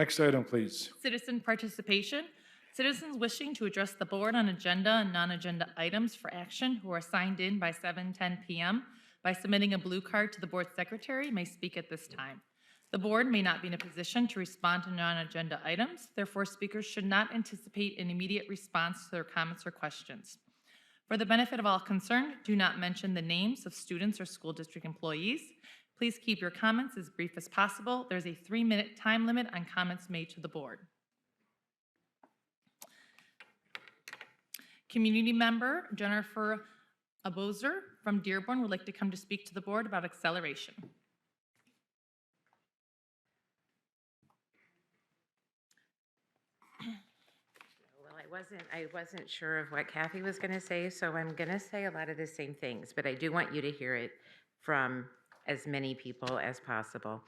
Next item, please. Citizen participation. Citizens wishing to address the board on agenda and non-agenda items for action who are signed in by 7:10 p.m. by submitting a blue card to the board secretary may speak at this time. The board may not be in a position to respond to non-agenda items. Therefore, speakers should not anticipate an immediate response to their comments or questions. For the benefit of all concerned, do not mention the names of students or school district employees. Please keep your comments as brief as possible. There's a 3-minute time limit on comments made to the board. Community member Jennifer Abozer from Dearborn would like to come to speak to the board about acceleration. Well, I wasn't sure of what Kathy was going to say, so I'm going to say a lot of the same things, but I do want you to hear it from as many people as possible.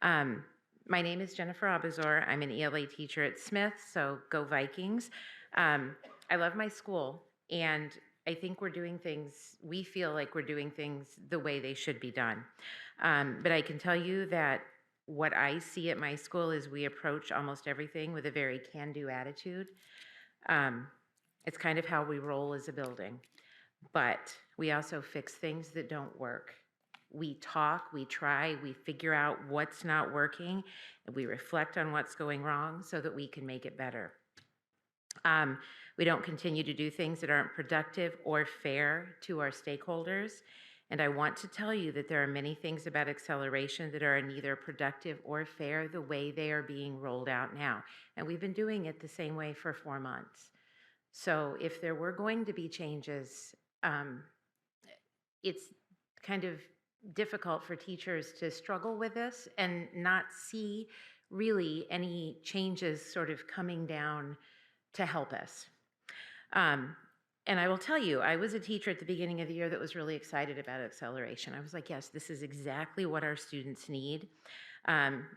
My name is Jennifer Abuzor. I'm an ELA teacher at Smith, so go Vikings. I love my school, and I think we feel like we're doing things the way they should be done. But I can tell you that what I see at my school is we approach almost everything with a very can-do attitude. It's kind of how we roll as a building, but we also fix things that don't work. We talk, we try, we figure out what's not working, and we reflect on what's going wrong so that we can make it better. We don't continue to do things that aren't productive or fair to our stakeholders. And I want to tell you that there are many things about acceleration that are neither productive or fair the way they are being rolled out now. And we've been doing it the same way for 4 months. So if there were going to be changes, it's kind of difficult for teachers to struggle with this and not see really any changes sort of coming down to help us. And I will tell you, I was a teacher at the beginning of the year that was really excited about acceleration. I was like, yes, this is exactly what our students need.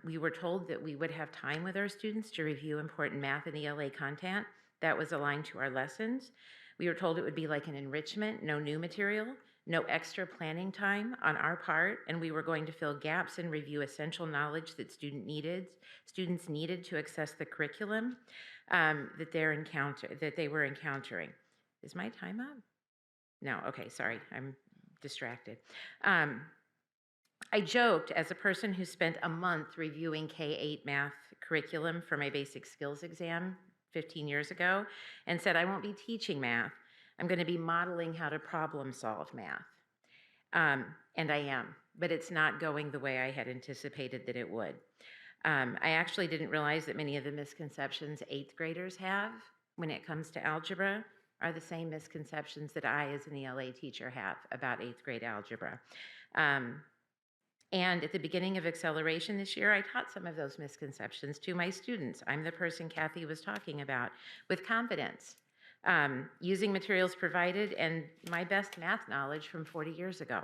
We were told that we would have time with our students to review important math and ELA content that was aligned to our lessons. We were told it would be like an enrichment, no new material, no extra planning time on our part, and we were going to fill gaps and review essential knowledge that students needed to access the curriculum that they were encountering. Is my time up? No, okay, sorry, I'm distracted. I joked as a person who spent a month reviewing K-8 math curriculum for my basic skills exam 15 years ago and said, I won't be teaching math. I'm going to be modeling how to problem solve math. And I am, but it's not going the way I had anticipated that it would. I actually didn't realize that many of the misconceptions 8th graders have when it comes to algebra are the same misconceptions that I as an ELA teacher have about 8th grade algebra. And at the beginning of acceleration this year, I taught some of those misconceptions to my students. I'm the person Kathy was talking about, with confidence, using materials provided and my best math knowledge from 40 years ago.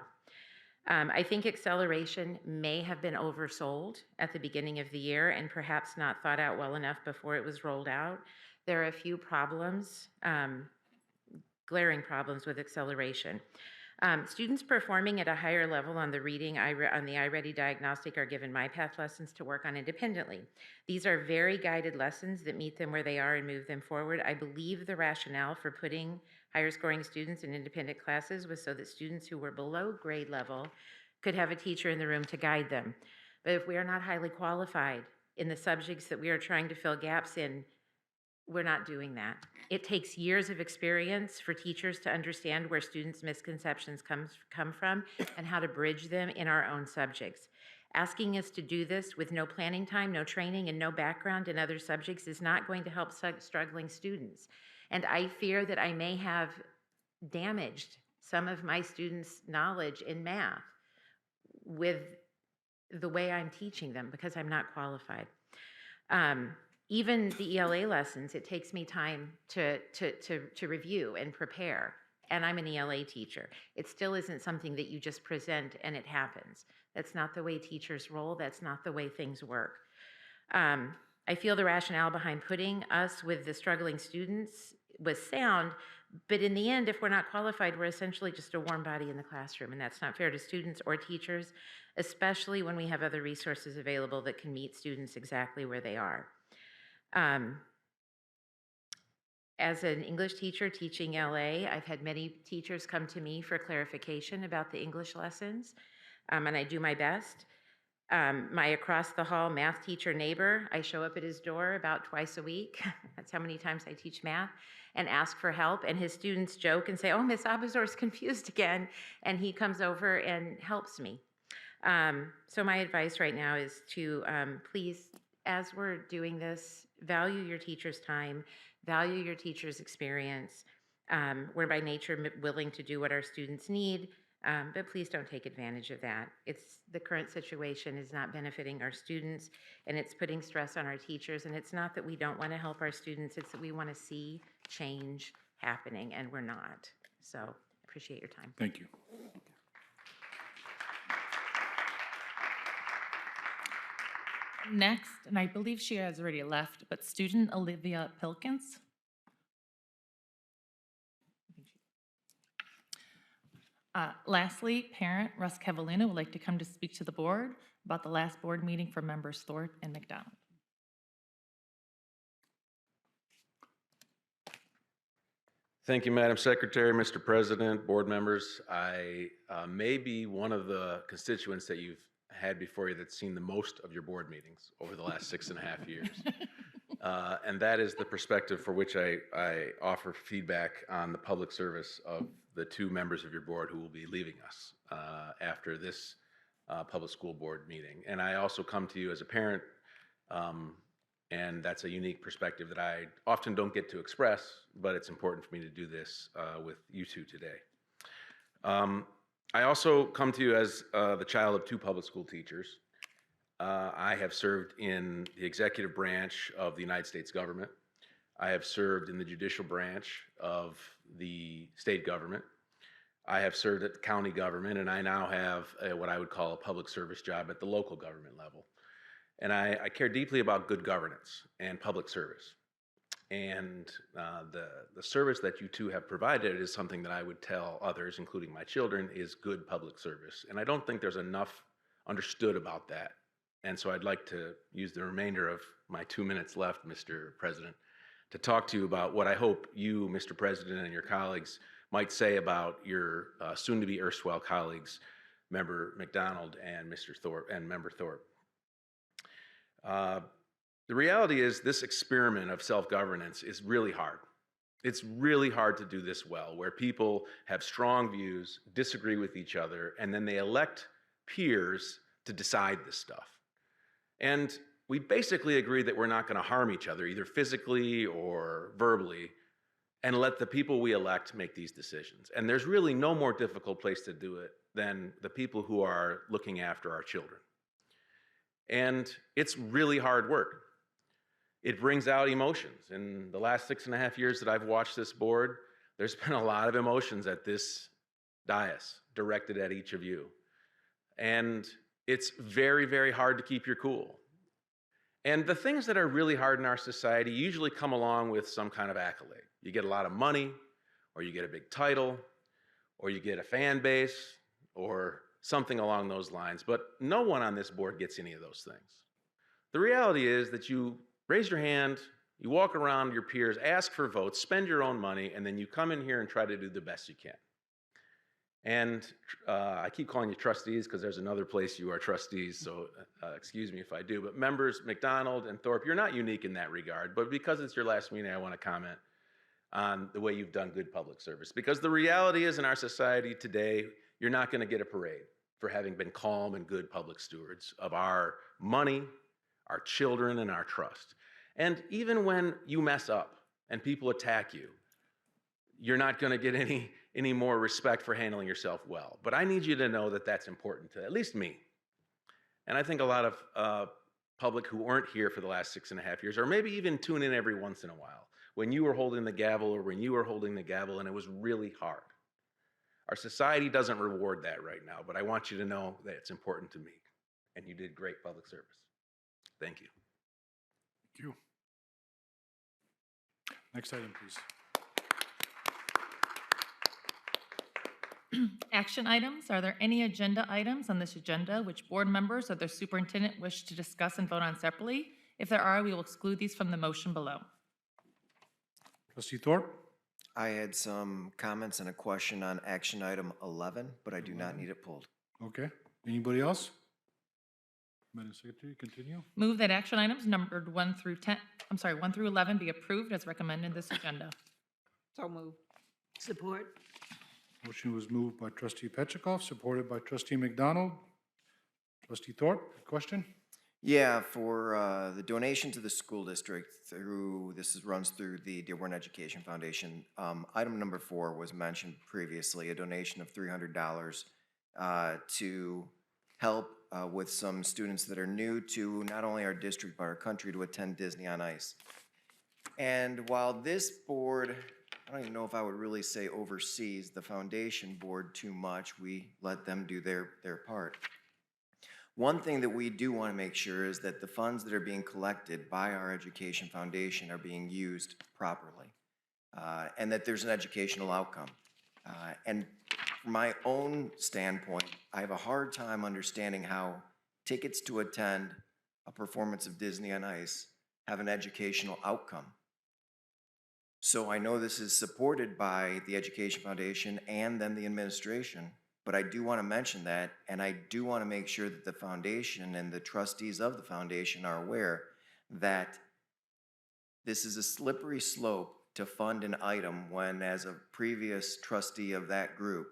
I think acceleration may have been oversold at the beginning of the year and perhaps not thought out well enough before it was rolled out. There are a few problems, glaring problems with acceleration. Students performing at a higher level on the iReady diagnostic are given MyPath lessons to work on independently. These are very guided lessons that meet them where they are and move them forward. I believe the rationale for putting higher scoring students in independent classes was so that students who were below grade level could have a teacher in the room to guide them. But if we are not highly qualified in the subjects that we are trying to fill gaps in, we're not doing that. It takes years of experience for teachers to understand where students' misconceptions come from and how to bridge them in our own subjects. Asking us to do this with no planning time, no training, and no background in other subjects is not going to help struggling students. And I fear that I may have damaged some of my students' knowledge in math with the way I'm teaching them because I'm not qualified. Even the ELA lessons, it takes me time to review and prepare, and I'm an ELA teacher. It still isn't something that you just present and it happens. That's not the way teachers roll. That's not the way things work. I feel the rationale behind putting us with the struggling students was sound, but in the end, if we're not qualified, we're essentially just a warm body in the classroom, and that's not fair to students or teachers, especially when we have other resources available that can meet students exactly where they are. Um, as an English teacher teaching LA, I've had many teachers come to me for clarification about the English lessons, and I do my best. My across the hall math teacher neighbor, I show up at his door about twice a week. That's how many times I teach math, and ask for help. And his students joke and say, "Oh, Miss Abazor's confused again." And he comes over and helps me. So my advice right now is to please, as we're doing this, value your teacher's time, value your teacher's experience. We're by nature willing to do what our students need, but please don't take advantage of that. The current situation is not benefiting our students, and it's putting stress on our teachers. And it's not that we don't want to help our students, it's that we want to see change happening, and we're not. So appreciate your time. Thank you. Next, and I believe she has already left, but student Olivia Pilkins. Lastly, parent Russ Cavallino would like to come to speak to the board about the last board meeting for members Thorpe and McDonald. Thank you, Madam Secretary, Mr. President, board members. I may be one of the constituents that you've had before you that's seen the most of your board meetings over the last 6.5 years. And that is the perspective for which I offer feedback on the public service of the two members of your board who will be leaving us after this public school board meeting. And I also come to you as a parent, and that's a unique perspective that I often don't get to express, but it's important for me to do this with you two today. I also come to you as the child of two public school teachers. I have served in the executive branch of the United States government. I have served in the judicial branch of the state government. I have served at the county government, and I now have what I would call a public service job at the local government level. And I care deeply about good governance and public service. And the service that you two have provided is something that I would tell others, including my children, is good public service. And I don't think there's enough understood about that. And so I'd like to use the remainder of my 2 minutes left, Mr. President, to talk to you about what I hope you, Mr. President, and your colleagues might say about your soon-to-be erstwhile colleagues, Member McDonald and Mr. Thorpe and Member Thorpe. The reality is this experiment of self-governance is really hard. It's really hard to do this well, where people have strong views, disagree with each other, and then they elect peers to decide this stuff. And we basically agree that we're not going to harm each other, either physically or verbally, and let the people we elect make these decisions. And there's really no more difficult place to do it than the people who are looking after our children. And it's really hard work. It brings out emotions. In the last 6.5 years that I've watched this board, there's been a lot of emotions at this dais directed at each of you. And it's very, very hard to keep your cool. And the things that are really hard in our society usually come along with some kind of accolade. You get a lot of money, or you get a big title, or you get a fan base, or something along those lines. But no one on this board gets any of those things. The reality is that you raise your hand, you walk around your peers, ask for votes, spend your own money, and then you come in here and try to do the best you can. And I keep calling you trustees because there's another place you are trustees, so excuse me if I do. But members McDonald and Thorpe, you're not unique in that regard. But because it's your last meeting, I want to comment on the way you've done good public service. Because the reality is in our society today, you're not going to get a parade for having been calm and good public stewards of our money, our children, and our trust. And even when you mess up and people attack you, you're not going to get any more respect for handling yourself well. But I need you to know that that's important to at least me. And I think a lot of public who weren't here for the last 6.5 years, or maybe even tune in every once in a while, when you were holding the gavel or when you were holding the gavel and it was really hard. Our society doesn't reward that right now, but I want you to know that it's important to me. And you did great public service. Thank you. Thank you. Next item, please. Action items. Are there any agenda items on this agenda which board members or their superintendent wish to discuss and vote on separately? If there are, we will exclude these from the motion below. Trustee Thorpe? I had some comments and a question on action item 11, but I do not need it pulled. Okay. Anybody else? Madam Secretary, continue. Move that action items numbered 1 through 11 be approved as recommended in this agenda. So moved. Support. Motion was moved by Trustee Petrikov, supported by Trustee McDonald. Trustee Thorpe, question? Yeah, for the donation to the school district runs through the Dearborn Education Foundation. Item number 4 was mentioned previously, a donation of $300 to help with some students that are new to not only our district but our country to attend Disney on Ice. And while this board, I don't even know if I would really say oversees the foundation board too much, we let them do their part. One thing that we do want to make sure is that the funds that are being collected by our education foundation are being used properly, and that there's an educational outcome. And from my own standpoint, I have a hard time understanding how tickets to attend a performance of Disney on Ice have an educational outcome. So I know this is supported by the Education Foundation and then the administration, but I do want to mention that, and I do want to make sure that the foundation and the trustees of the foundation are aware that this is a slippery slope to fund an item when, as a previous trustee of that group,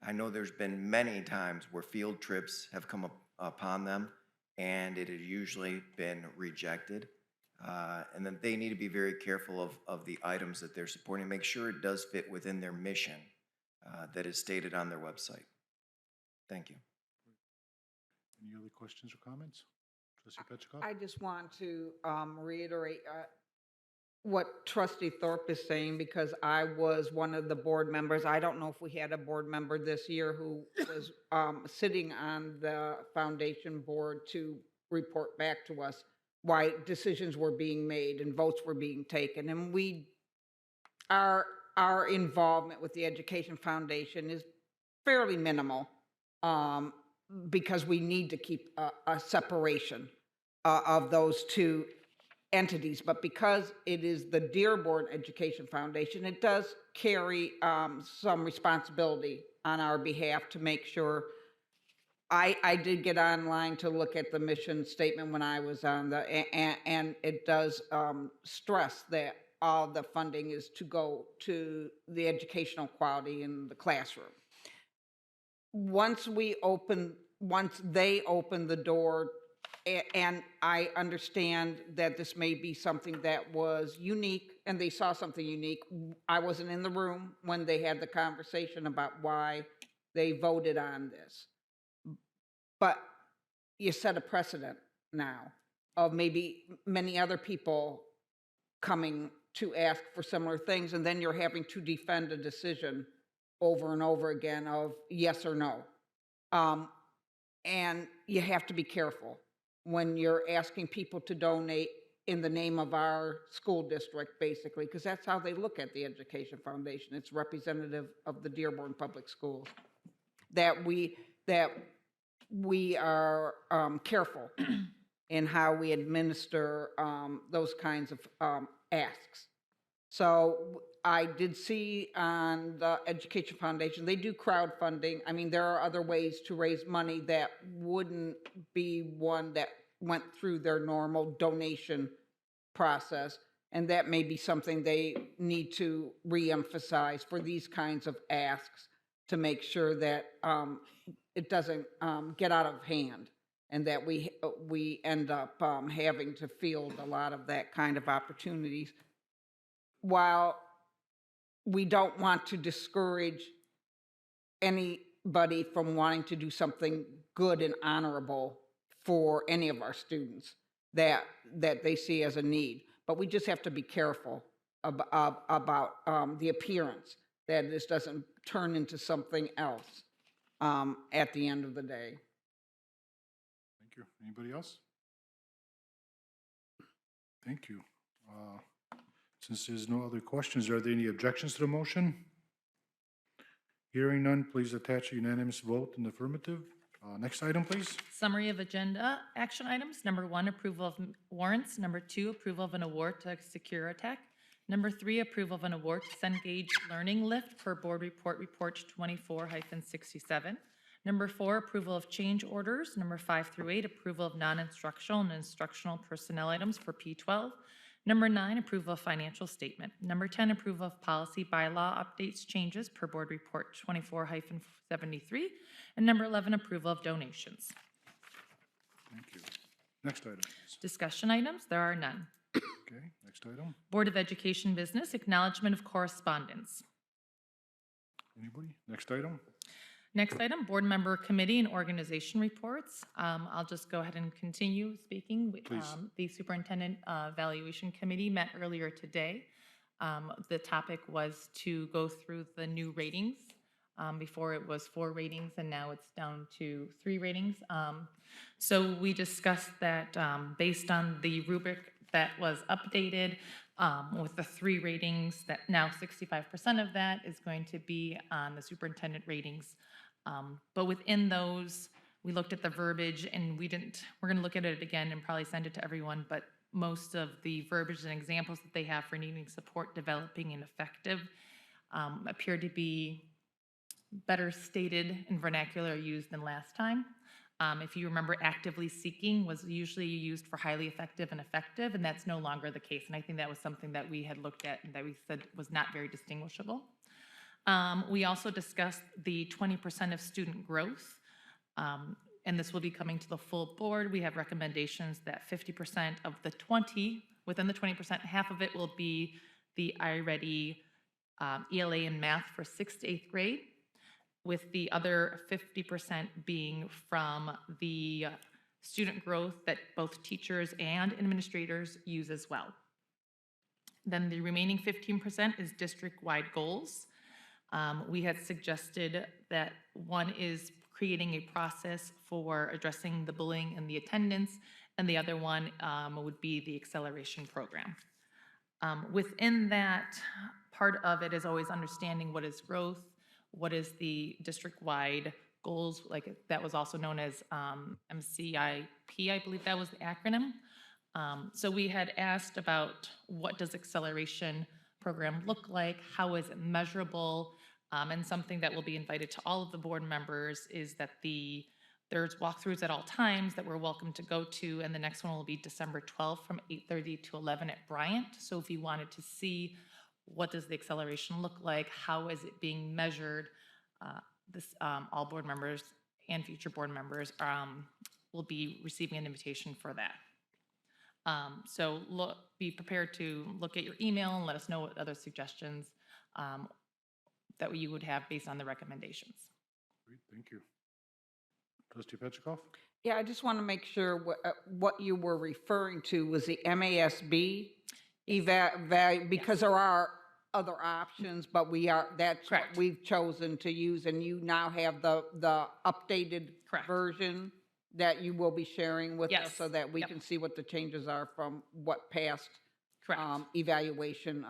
I know there's been many times where field trips have come upon them and it has usually been rejected. And then they need to be very careful of the items that they're supporting, make sure it does fit within their mission that is stated on their website. Thank you. Any other questions or comments? Trustee Petrikov? I just want to reiterate what Trustee Thorpe is saying, because I was one of the board members. I don't know if we had a board member this year who was sitting on the foundation board to report back to us why decisions were being made and votes were being taken. And our involvement with the Education Foundation is fairly minimal, because we need to keep a separation of those two entities. But because it is the Dearborn Education Foundation, it does carry some responsibility on our behalf to make sure. I did get online to look at the mission statement when I was on and it does stress that all the funding is to go to the educational quality in the classroom. Once they open the door, and I understand that this may be something that was unique, and they saw something unique. I wasn't in the room when they had the conversation about why they voted on this. But you set a precedent now of maybe many other people coming to ask for similar things, and then you're having to defend a decision over and over again of yes or no. And you have to be careful when you're asking people to donate in the name of our school district, basically, because that's how they look at the Education Foundation. It's representative of the Dearborn Public Schools. That we are careful in how we administer those kinds of asks. So I did see on the Education Foundation, they do crowdfunding. I mean, there are other ways to raise money that wouldn't be one that went through their normal donation process. And that may be something they need to reemphasize for these kinds of asks to make sure that it doesn't get out of hand, and that we end up having to field a lot of that kind of opportunities. While we don't want to discourage anybody from wanting to do something good and honorable for any of our students that they see as a need, but we just have to be careful about the appearance, that this doesn't turn into something else at the end of the day. Thank you. Anybody else? Thank you. Since there's no other questions, are there any objections to the motion? Hearing none, please attach a unanimous vote in the affirmative. Next item, please. Summary of agenda action items. Number 1, approval of warrants. Number 2, approval of an award to Securotech. Number 3, approval of an award to Cengage Learning Lift per Board Report 24-67. Number 4, approval of change orders. Number 5 through 8, approval of non-instructional and instructional personnel items for P12. Number 9, approval of financial statement. Number 10, approval of policy bylaw updates changes per Board Report 24-73. And number 11, approval of donations. Thank you. Next item, please. Discussion items, there are none. Okay, next item. Board of Education business, acknowledgment of correspondence. Anybody? Next item. Next item, board member committee and organization reports. I'll just go ahead and continue speaking. Please. The Superintendent Evaluation Committee met earlier today. The topic was to go through the new ratings. Before it was 4 ratings and now it's down to 3 ratings. So we discussed that based on the rubric that was updated with the 3 ratings, that now 65% of that is going to be on the superintendent ratings. But within those, we looked at the verbiage and we're going to look at it again and probably send it to everyone, but most of the verbiage and examples that they have for needing support, developing, and effective appear to be better stated in vernacular used than last time. If you remember, actively seeking was usually used for highly effective and effective, and that's no longer the case. And I think that was something that we had looked at and that we said was not very distinguishable. We also discussed the 20% of student growth, and this will be coming to the full board. We have recommendations that 50% of the 20, within the 20%, half of it will be the iReady ELA and math for 6th to 8th grade, with the other 50% being from the student growth that both teachers and administrators use as well. Then the remaining 15% is district-wide goals. We had suggested that one is creating a process for addressing the bullying and the attendance, and the other one would be the acceleration program. Within that, part of it is always understanding what is growth, what is the district-wide goals, like that was also known as MCIP, I believe that was the acronym. So we had asked about what does acceleration program look like, how is it measurable, and something that will be invited to all of the board members is that there's walkthroughs at all times that we're welcome to go to, and the next one will be December 12th from 8:30 to 11 at Bryant. So if you wanted to see what does the acceleration look like, how is it being measured, all board members and future board members will be receiving an invitation for that. So be prepared to look at your email and let us know what other suggestions that you would have based on the recommendations. Great, thank you. Trustee Petrikov? Yeah, I just want to make sure what you were referring to was the MASB value, because there are other options, but that's what Correct. we've chosen to use, and you now have the updated Correct. version that you will be sharing with us Yes. so that we Yep. can see what the changes are from what past Correct. evaluation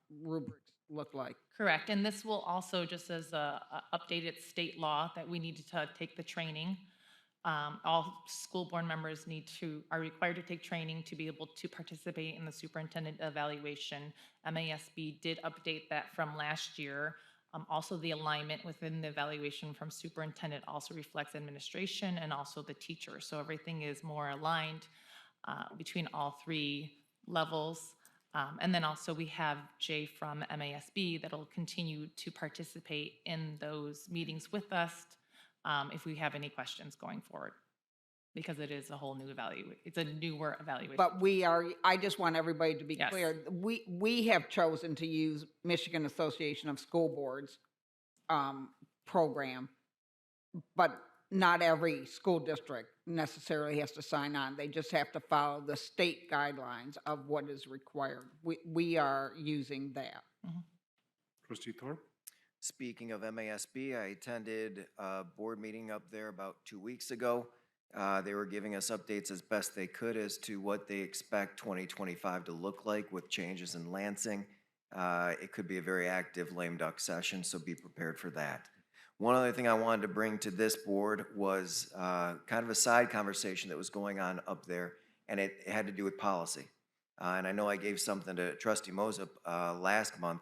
rubrics look like. Correct, and this will also, just as a updated state law, that we need to take the training. All school board members are required to take training to be able to participate in the superintendent evaluation. MASB did update that from last year. Also, the alignment within the evaluation from superintendent also reflects administration and also the teacher. So everything is more aligned between all 3 levels. And then also we have Jay from MASB that'll continue to participate in those meetings with us if we have any questions going forward, because it is a whole new it's a newer evaluation. But I just want everybody to be Yes. clear, we have chosen to use Michigan Association of School Boards program, but not every school district necessarily has to sign on. They just have to follow the state guidelines of what is required. We are using that. Trustee Thorpe? Speaking of MASB, I attended a board meeting up there about 2 weeks ago. They were giving us updates as best they could as to what they expect 2025 to look like with changes in Lansing. It could be a very active lame duck session, so be prepared for that. One other thing I wanted to bring to this board was kind of a side conversation that was going on up there, and it had to do with policy. And I know I gave something to Trustee Moses last month.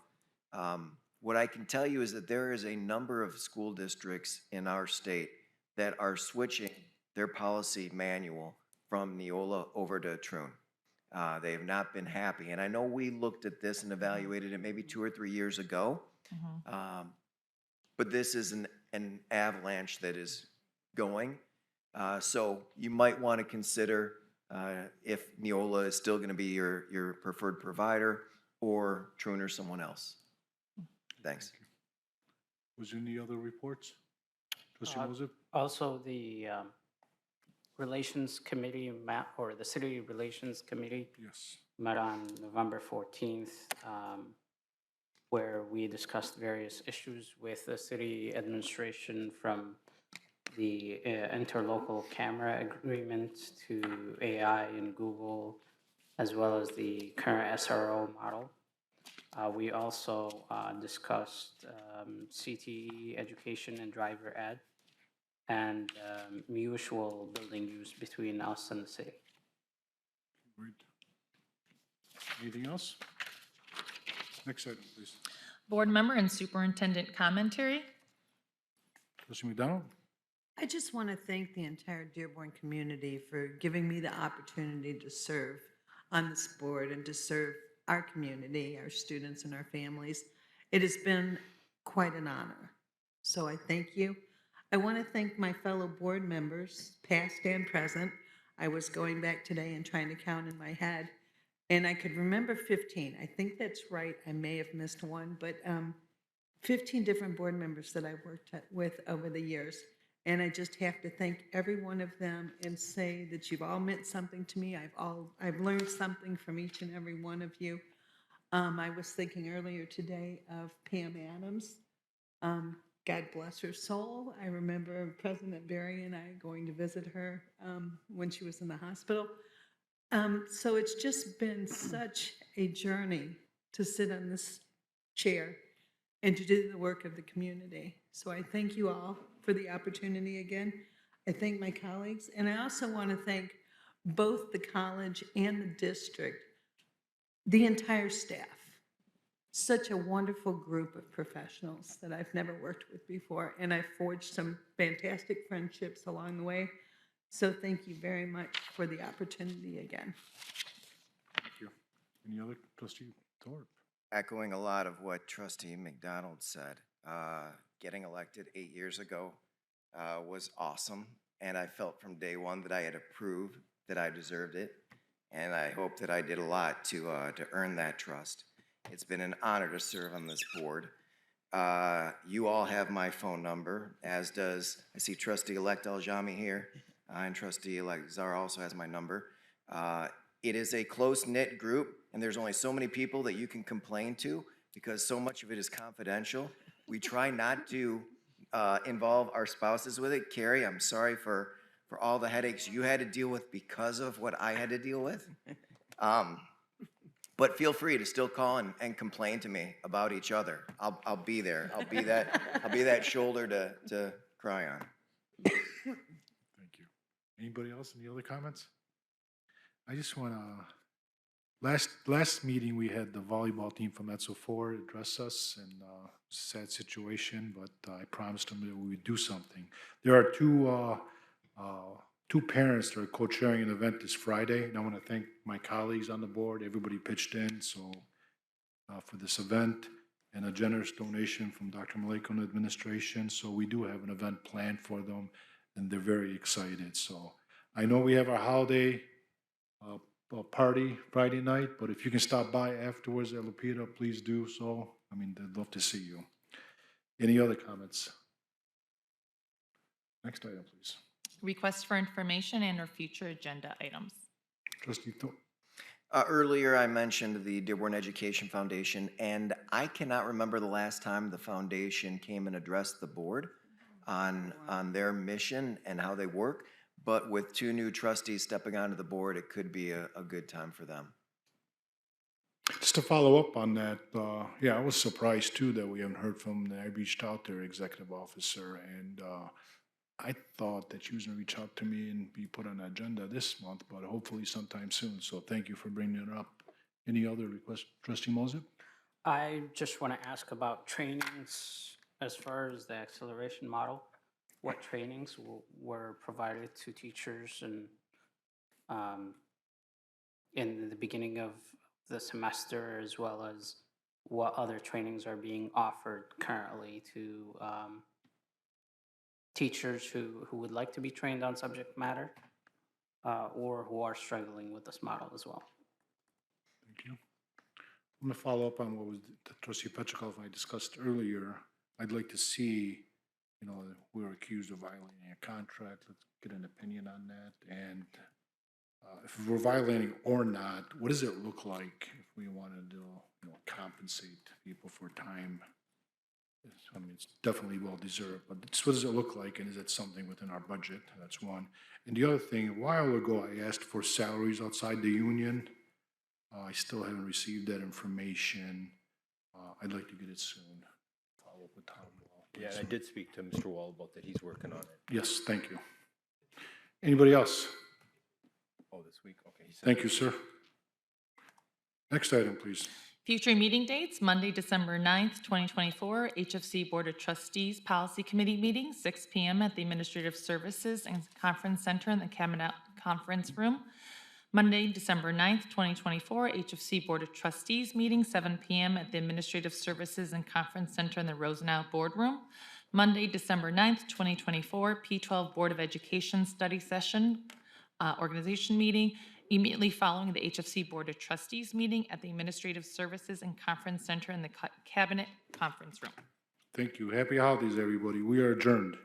What I can tell you is that there is a number of school districts in our state that are switching their policy manual from Neola over to Troon. They have not been happy. And I know we looked at this and evaluated it maybe 2 or 3 years ago. But this is an avalanche that is going. So you might want to consider if Neola is still going to be your preferred provider or Troon or someone else. Thanks. Was there any other reports? Trustee Moses? Also, the Relations Committee or the City Relations Committee Yes. met on November 14th, where we discussed various issues with the city administration, from the interlocal camera agreement to AI and Google, as well as the current SRO model. We also discussed CTE education and driver ed, and mutual building use between us and the city. Great. Anything else? Next item, please. Board member and superintendent commentary. Trustee McDonald? I just want to thank the entire Dearborn community for giving me the opportunity to serve on this board and to serve our community, our students and our families. It has been quite an honor. So I thank you. I want to thank my fellow board members, past and present. I was going back today and trying to count in my head, and I could remember 15. I think that's right. I may have missed one, but 15 different board members that I worked with over the years. And I just have to thank every one of them and say that you've all meant something to me. I've learned something from each and every one of you. I was thinking earlier today of Pam Adams. God bless her soul. I remember President Barry and I going to visit her when she was in the hospital. So it's just been such a journey to sit on this chair and to do the work of the community. So I thank you all for the opportunity again. I thank my colleagues, and I also want to thank both the college and the district, the entire staff. Such a wonderful group of professionals that I've never worked with before, and I've forged some fantastic friendships along the way. So thank you very much for the opportunity again. Thank you. Any other? Trustee Thorpe? Echoing a lot of what Trustee McDonald said, getting elected 8 years ago was awesome, and I felt from day one that I had to prove that I deserved it, and I hope that I did a lot to earn that trust. It's been an honor to serve on this board. You all have my phone number, as does, I see Trustee-elect Aljami here, and Trustee-elect Czar also has my number. It is a close-knit group, and there's only so many people that you can complain to because so much of it is confidential. We try not to involve our spouses with it. Carrie, I'm sorry for all the headaches you had to deal with because of what I had to deal with. But feel free to still call and complain to me about each other. I'll be there. I'll be that shoulder to cry on. Thank you. Anybody else? Any other comments? I just want to, last meeting we had the volleyball team from Etzel 4 address us, and it's a sad situation, but I promised them that we would do something. There are two parents that are co-chairing an event this Friday, and I want to thank my colleagues on the board. Everybody pitched in for this event, and a generous donation from Dr. Maleko and administration. So we do have an event planned for them, and they're very excited. So I know we have our holiday party Friday night, but if you can stop by afterwards at Lupita, please do so. I mean, they'd love to see you. Any other comments? Next item, please. Request for information and/or future agenda items. Trustee Thorpe. Earlier, I mentioned the Dearborn Education Foundation, and I cannot remember the last time the foundation came and addressed the board on their mission and how they work. But with 2 new trustees stepping onto the board, it could be a good time for them. Just to follow up on that, yeah, I was surprised too that we haven't heard from, I reached out to their executive officer, and I thought that she was gonna reach out to me and be put on the agenda this month, but hopefully sometime soon, so thank you for bringing it up. Any other requests, trustee Moses? I just want to ask about trainings as far as the acceleration model. What trainings were provided to teachers and in the beginning of the semester, as well as what other trainings are being offered currently to teachers who would like to be trained on subject matter or who are struggling with this model as well. Thank you. I'm gonna follow up on what was trustee Petrikov and I discussed earlier. I'd like to see, you know, we were accused of violating a contract. Let's get an opinion on that. And if we're violating or not, what does it look like if we wanted to, you know, compensate people for time? I mean, it's definitely well-deserved, but just what does it look like, and is it something within our budget? That's one. And the other thing, a while ago, I asked for salaries outside the union. I still haven't received that information. I'd like to get it soon. Follow up with Tom Wall. Yeah, and I did speak to Mr. Wall about that. He's working on it. Yes, thank you. Anybody else? Oh, this week? Okay. Thank you, sir. Next item, please. Future meeting dates, Monday, December 9th, 2024, HFC Board of Trustees Policy Committee meeting, 6 p.m. at the Administrative Services and Conference Center in the Cabinet Conference Room. Monday, December 9th, 2024, HFC Board of Trustees meeting, 7 p.m. at the Administrative Services and Conference Center in the Rosenau Boardroom. Monday, December 9th, 2024, P12 Board of Education Study Session Organization meeting, immediately following the HFC Board of Trustees meeting at the Administrative Services and Conference Center in the Cabinet Conference Room. Thank you. Happy holidays, everybody. We are adjourned.